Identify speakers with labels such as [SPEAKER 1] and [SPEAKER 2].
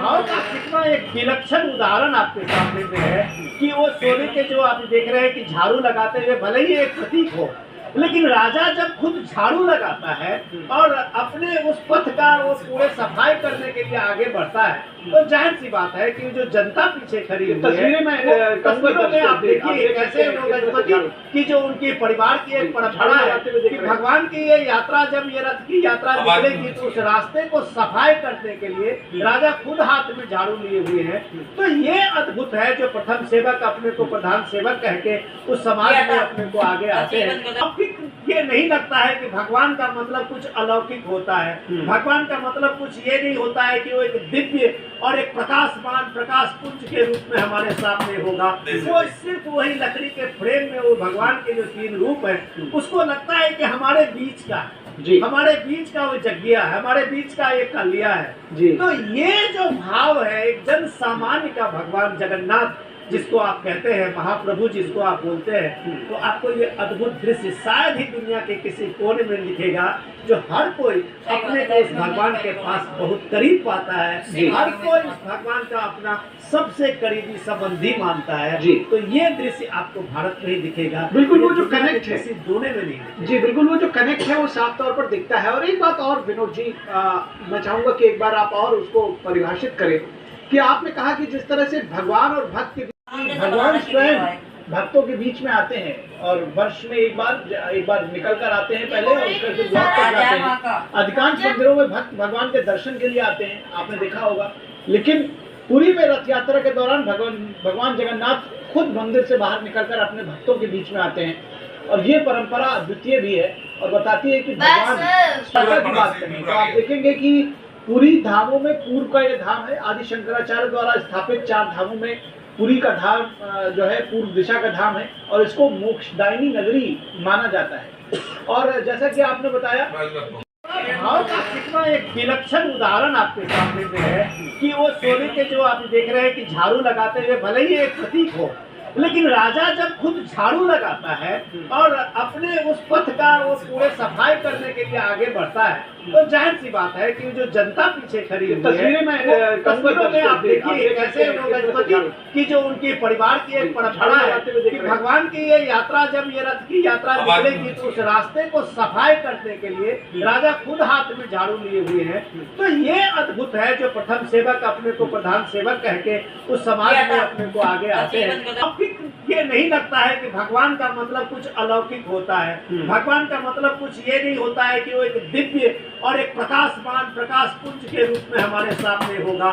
[SPEAKER 1] भाव का कितना एक विलक्षण उदाहरण आपके सामने में है कि वो सोने के जो आप देख रहे हैं कि झाड़ू लगाते हुए भले ही एक प्रतीक हो, लेकिन राजा जब खुद झाड़ू लगाता है और अपने उस पथ का वो पूरे सफाई करने के लिए आगे बढ़ता है, तो जाहिर सी बात है कि जो जनता पीछे खड़ी हुई है, तस्वीरों में आप देखिए कैसे गजपति की जो उनके परिवार की एक परंपरा है कि भगवान की ये यात्रा, जब ये रथ की यात्रा निकलेगी तो उस रास्ते को सफाई करने के लिए राजा खुद हाथ में झाड़ू लिए हुए हैं। तो ये अद्भुत है जो प्रथम सेवक अपने को प्रधान सेवक कह के उस समाज में अपने को आगे आते हैं। ये नहीं लगता है कि भगवान का मतलब कुछ अलौकिक होता है, भगवान का मतलब कुछ ये नहीं होता है कि वो एक दिव्य और एक प्रकाशमान प्रकाश पुंज के रूप में हमारे सामने होगा। वो सिर्फ वही लकड़ी के फ्रेम में वो भगवान के जो 3 रूप है, उसको लगता है कि हमारे बीच का हमारे बीच का वो जग्गिया है, हमारे बीच का एक कलिया है। तो ये जो भाव है एक जन सामान्य का, भगवान जगन्नाथ जिसको आप कहते हैं, महाप्रभु जिसको आप बोलते हैं, तो आपको ये अद्भुत दृश्य शायद ही दुनिया के किसी कोने में दिखेगा जो हर कोई अपने को इस भगवान के पास बहुत करीब पाता है, हर कोई इस भगवान का अपना सबसे करीबी संबंधी मानता है। तो ये दृश्य आपको भारत में ही दिखेगा।
[SPEAKER 2] बिल्कुल वो जो कनेक्ट है,
[SPEAKER 1] दोनों में नहीं।
[SPEAKER 2] जी बिल्कुल वो जो कनेक्ट है वो साफ तौर पर दिखता है। और एक बात और विनोद जी, मैं चाहूंगा कि एक बार आप और उसको परिभाषित करें कि आपने कहा कि जिस तरह से भगवान और भक्त के भगवान स्वयं भक्तों के बीच में आते हैं और वर्ष में एक बार निकल कर आते हैं पहले, और उसके फिर लौट कर जाते हैं। अधिकांश मंदिरों में भक्त भगवान के दर्शन के लिए आते हैं, आपने देखा होगा। लेकिन पुरी में रथ यात्रा के दौरान भगवान जगन्नाथ खुद मंदिर से बाहर निकलकर अपने भक्तों के बीच में आते हैं। और ये परंपरा अद्वितीय भी है और बताती है कि भगवान की बात करें तो आप देखेंगे कि पुरी धामों में पूर्व का ये धाम है। आदि शंकराचार्य द्वारा स्थापित 4 धामों में पुरी का धाम जो है पूर्व दिशा का धाम है और इसको मोक्षदायिनी नगरी माना जाता है। और जैसा कि आपने बताया,
[SPEAKER 1] भाव का कितना एक विलक्षण उदाहरण आपके सामने में है कि वो सोने के जो आप देख रहे हैं कि झाड़ू लगाते हुए भले ही एक प्रतीक हो, लेकिन राजा जब खुद झाड़ू लगाता है और अपने उस पथ का वो पूरे सफाई करने के लिए आगे बढ़ता है, तो जाहिर सी बात है कि जो जनता पीछे खड़ी हुई है, तस्वीरों में आप देखिए कैसे गजपति की जो उनके परिवार की एक परंपरा है कि भगवान की ये यात्रा, जब ये रथ की यात्रा निकलेगी तो उस रास्ते को सफाई करने के लिए राजा खुद हाथ में झाड़ू लिए हुए हैं। तो ये अद्भुत है जो प्रथम सेवक अपने को प्रधान सेवक कह के उस समाज में अपने को आगे आते हैं। ये नहीं लगता है कि भगवान का मतलब कुछ अलौकिक होता है, भगवान का मतलब कुछ ये नहीं होता है कि वो एक दिव्य और एक प्रकाशमान प्रकाश पुंज के रूप में हमारे सामने होगा।